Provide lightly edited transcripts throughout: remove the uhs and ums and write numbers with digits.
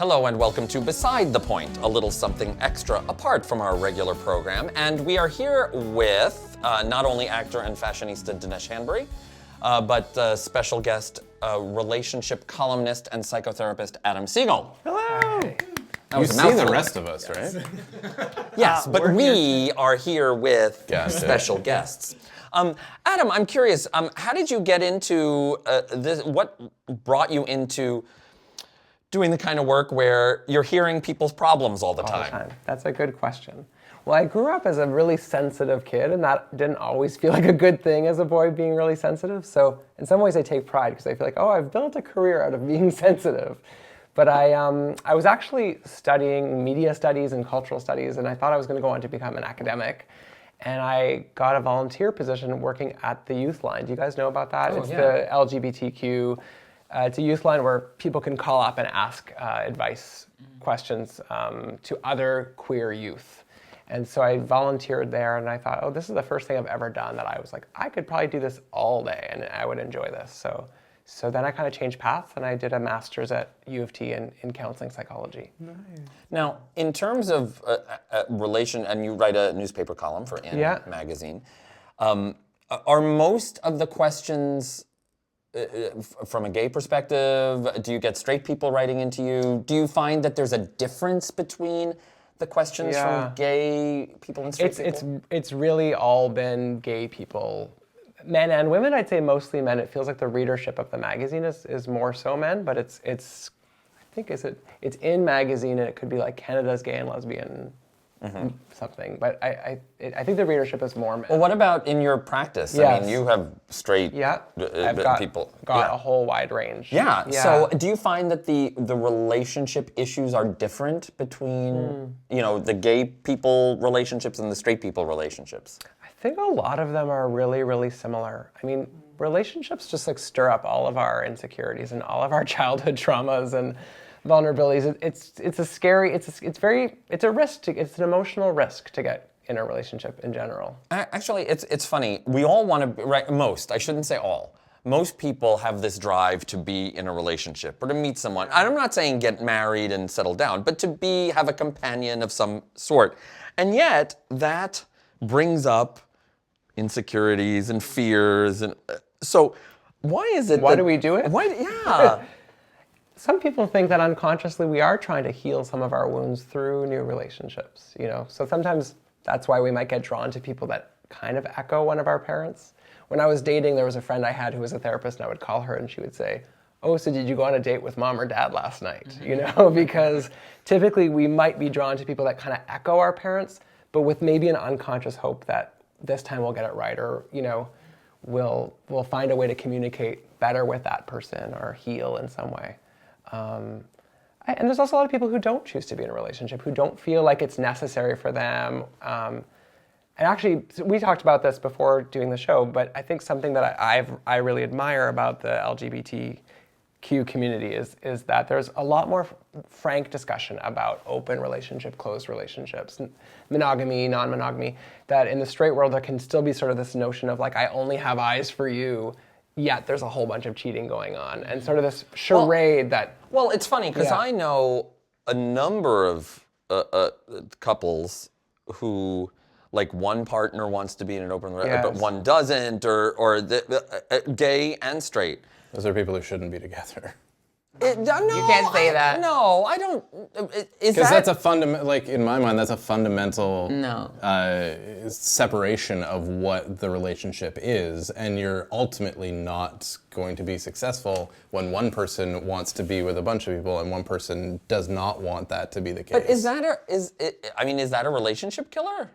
Hello and welcome to Beside the Point, a little something extra apart from our regular program. And we are here with not only actor and fashionista Dinesh Hanbury, but special guest, relationship columnist and psychotherapist Adam Segal. Hello! You see the rest of us, right? Yes, but we are here with special guests. Adam, I'm curious, how did you get into this? What brought you into doing the kind of work where you're hearing people's problems all the time? That's a good question. Well, I grew up as a really sensitive kid, and that didn't always feel like a good thing as a boy, being really sensitive. So in some ways I take pride because I feel like, oh, I've built a career out of being sensitive. But I was actually studying media studies and cultural studies, and I thought I was going to go on to become an academic. And I got a volunteer position working at the Youth Line. Do you guys know about that? It's the LGBTQ. It's a youth line where people can call up and ask advice questions to other queer youth. And so I volunteered there, and I thought, oh, this is the first thing I've ever done that I was like, I could probably do this all day, and I would enjoy this. So then I kind of changed paths, and I did a master's at U of T in counseling psychology. Nice. Now, in terms of relation, and you write a newspaper column for In magazine, are most of the questions from a gay perspective? Do you get straight people writing into you? Do you find that there's a difference between the questions from gay people and straight people? It's really all been gay people. Men and women, I'd say mostly men. It feels like the readership of the magazine is more so men, but it's it's in magazine, and it could be like Canada's Gay and Lesbian something. But I think the readership is more men. Well, what about in your practice? I mean, you have straight people. Got a whole wide range. Yeah. So do you find that the relationship issues are different between the gay people relationships and the straight people relationships? I think a lot of them are really, really similar. I mean, relationships just like stir up all of our insecurities and all of our childhood traumas and vulnerabilities. It's a scary, it's a risk, it's an emotional risk to get in a relationship in general. Actually, it's funny. We all want to, I shouldn't say all. Most people have this drive to be in a relationship or to meet someone. I'm not saying get married and settle down, but to have a companion of some sort. And yet, that brings up insecurities and fears. And so why is it Why do we do it? Some people think that unconsciously we are trying to heal some of our wounds through new relationships, So sometimes that's why we might get drawn to people that kind of echo one of our parents. When I was dating, there was a friend I had who was a therapist, and I would call her and she would say, oh, so did you go on a date with mom or dad last night? Because typically we might be drawn to people that kind of echo our parents, but with maybe an unconscious hope that this time we'll get it right, or, we'll find a way to communicate better with that person or heal in some way. And there's also a lot of people who don't choose to be in a relationship, who don't feel like it's necessary for them. And actually, we talked about this before doing the show, but I think something that I really admire about the LGBTQ community is that there's a lot more frank discussion about open relationship, closed relationships, monogamy, non-monogamy, that in the straight world there can still be sort of this notion of like, I only have eyes for you, yet there's a whole bunch of cheating going on, and sort of this charade that... Well, it's funny, because I know a number of couples who, like, one partner wants to be in an open relationship, but one doesn't, or gay and straight. Those are people who shouldn't be together. No, you can't say that. No, I don't. Because that's a fundamental, like in my mind, that's a fundamental separation of what the relationship is, and you're ultimately not going to be successful when one person wants to be with a bunch of people and one person does not want that to be the case. But is that a relationship killer?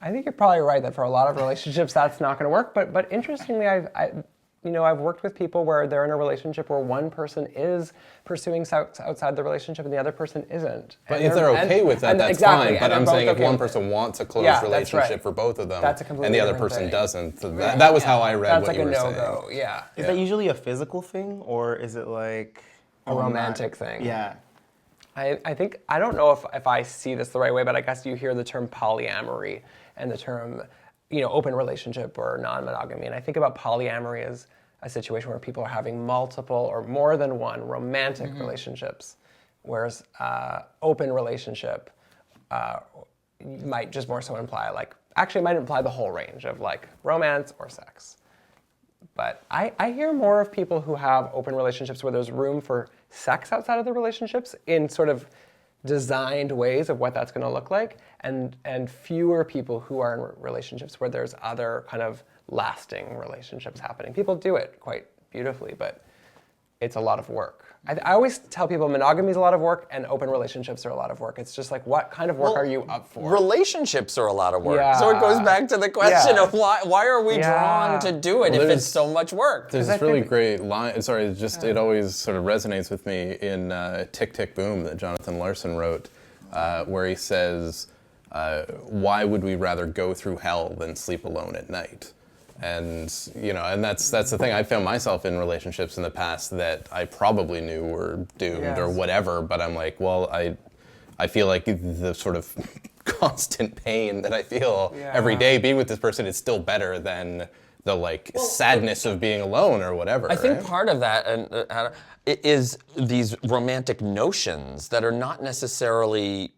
I think you're probably right that for a lot of relationships that's not going to work. But interestingly, I've worked with people where they're in a relationship where one person is pursuing sex outside the relationship and the other person isn't. But if they're okay with that, that's fine. But I'm saying if one person wants a closed relationship for both of them and the other person doesn't, that was how I read what you were saying. That's like a no-go, yeah. Is that usually a physical thing, or is it like a romantic thing? Yeah. I think, I don't know if I see this the right way, but I guess you hear the term polyamory and the term open relationship or non-monogamy. And I think about polyamory as a situation where people are having multiple or more than one romantic relationships whereas open relationship might just more so imply actually it might imply the whole range of romance or sex. But I hear more of people who have open relationships where there's room for sex outside of the relationships in sort of designed ways of what that's going to look like, and fewer people who are in relationships where there's other kind of lasting relationships happening. People do it quite beautifully, but it's a lot of work. I always tell people monogamy is a lot of work and open relationships are a lot of work. It's just what kind of work are you up for? Relationships are a lot of work. Yeah. So it goes back to the question Yeah. of why are we drawn to do it if it's so much work? There's this really great line, sorry, it always sort of resonates with me in Tick, Tick, Boom that Jonathan Larson wrote, where he says, why would we rather go through hell than sleep alone at night? And and that's the thing. I found myself in relationships in the past that I probably knew were doomed or whatever, but I'm like, well, I feel like the sort of constant pain that I feel every day being with this person is still better than the sadness of being alone or whatever. I think part of that is these romantic notions that are not necessarily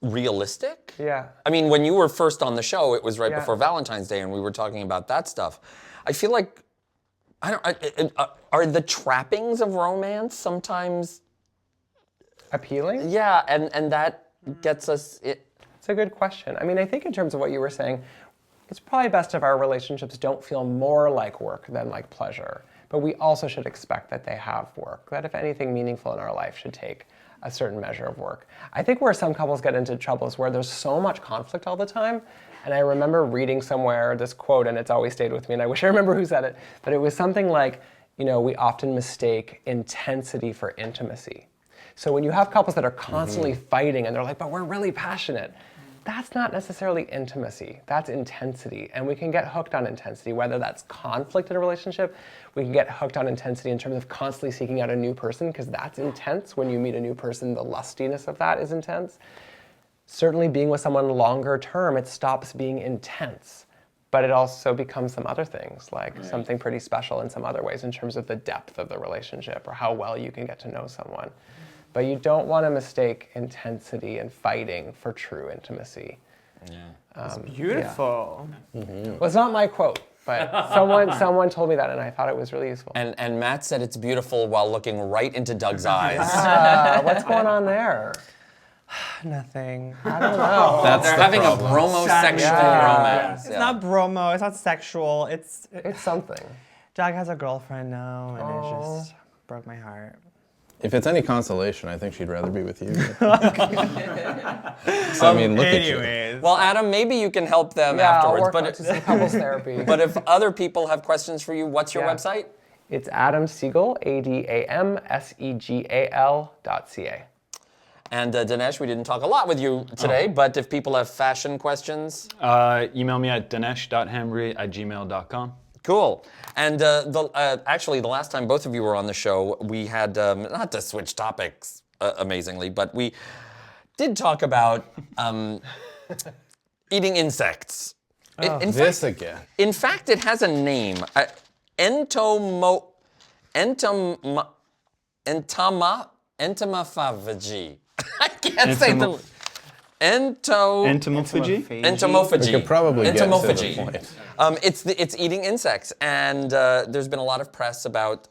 realistic. Yeah. I mean, when you were first on the show, it was right before Valentine's Day, and we were talking about that stuff. I feel like are the trappings of romance sometimes appealing? Yeah, and that gets us. It's a good question. I mean, I think in terms of what you were saying, it's probably best if our relationships don't feel more like work than like pleasure. But we also should expect that they have work. That if anything meaningful in our life should take a certain measure of work. I think where some couples get into trouble is where there's so much conflict all the time. And I remember reading somewhere this quote, and it's always stayed with me, and I wish I remember who said it, but it was something like, we often mistake intensity for intimacy. So when you have couples that are constantly fighting and they're like, but we're really passionate, that's not necessarily intimacy, that's intensity. And we can get hooked on intensity, whether that's conflict in a relationship, we can get hooked on intensity in terms of constantly seeking out a new person, because that's intense. When you meet a new person, the lustiness of that is intense. Certainly being with someone longer term, it stops being intense, but it also becomes some other things, like something pretty special in some other ways in terms of the depth of the relationship or how well you can get to know someone. But you don't want to mistake intensity and fighting for true intimacy. Yeah. It's beautiful. Yeah. Well, it's not my quote, but someone told me that, and I thought it was really useful. And Matt said it's beautiful while looking right into Doug's eyes. What's going on there? Nothing. I don't know. They're having a bromosexual romance. It's not bromo. It's not sexual. It's something. Doug has a girlfriend now, and it just broke my heart. If it's any consolation, I think she'd rather be with you. So, I mean, look at you. Well, Adam, maybe you can help them afterwards. I'll work out to some couples therapy. But if other people have questions for you, what's your website? It's Adam Segal, AdamSegal.ca. And Dinesh, we didn't talk a lot with you today, but if people have fashion questions? Email me at dinesh.hamri@gmail.com. Cool. And actually, the last time both of you were on the show, we had, not to switch topics amazingly, but we did talk about eating insects. In fact, it has a name. Entomophagy. I can't say the Entomophagy? Entomophagy. We could probably get to the point. It's eating insects, and there's been a lot of press about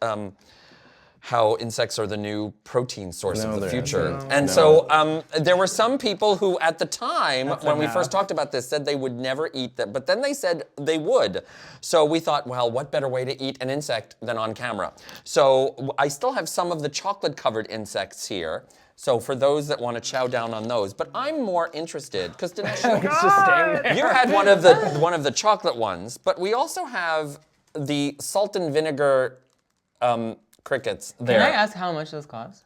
how insects are the new protein source of the future. So there were some people who, at the time, when we first talked about this, said they would never eat them, but then they said they would. So we thought, well, what better way to eat an insect than on camera? So I still have some of the chocolate-covered insects here. So for those that want to chow down on those, but I'm more interested because Dinesh, you had one of the chocolate ones, but we also have the salt and vinegar crickets there. Can I ask how much those cost?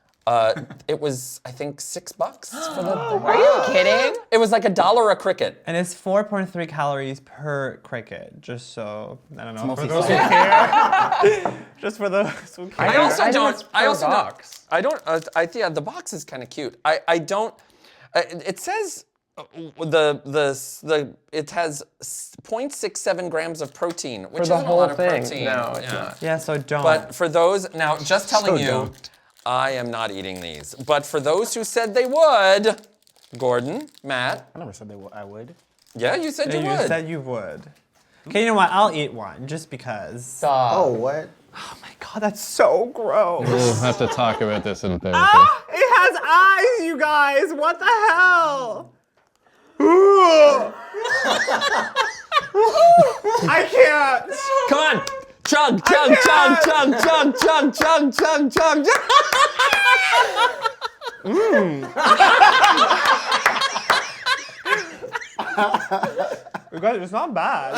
It was, I think, $6 for the. Are you kidding? It was like $1 a cricket. And it's 4.3 calories per cricket, just so, I don't know, for those who care. Just for those who care. I also don't, box. the box is kind of cute. I don't, it says it has 0.67 grams of protein, which For the isn't whole a lot of thing. protein. No, it's not. Yeah, so don't. But for those, now just telling you, I am not eating these. But for those who said they would, Gordon, Matt. I never said I would. Yeah, you said you You would. said you would. Okay, you know what? I'll eat one just because. Stop. Oh, what? Oh my god, that's so gross. We'll have to talk about this in therapy. Ah, it has eyes, you guys. What the hell? Ooh. I can't. Come on. Chug, chug, chug, chug, chug, chug, chug, chug, chug, chug. You guys, it's not bad.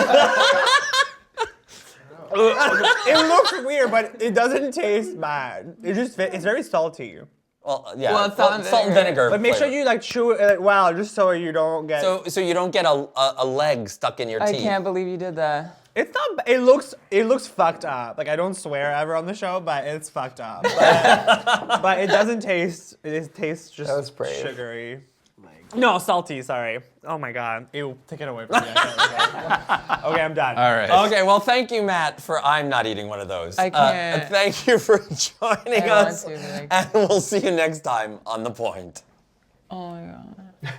It looks weird, but it doesn't taste bad. It's very salty. Well, yeah. Well, it's salt and vinegar. But make sure flavor. you like chew it like wow, just so you don't get. So you don't get a leg stuck in your I teeth. can't believe you did that. It's not. It looks fucked up. Like I don't swear ever on the show, but it's fucked up. But it doesn't taste. It tastes just That was brave. sugary. No, salty. Sorry. Oh my god. Ew. Take it away from me. Okay, I'm done. All right. Okay, well, thank you, Matt, for I'm not eating one of those. I can't. Thank you for joining I want us. to, but I And we'll see you next time on The Point. Oh my god.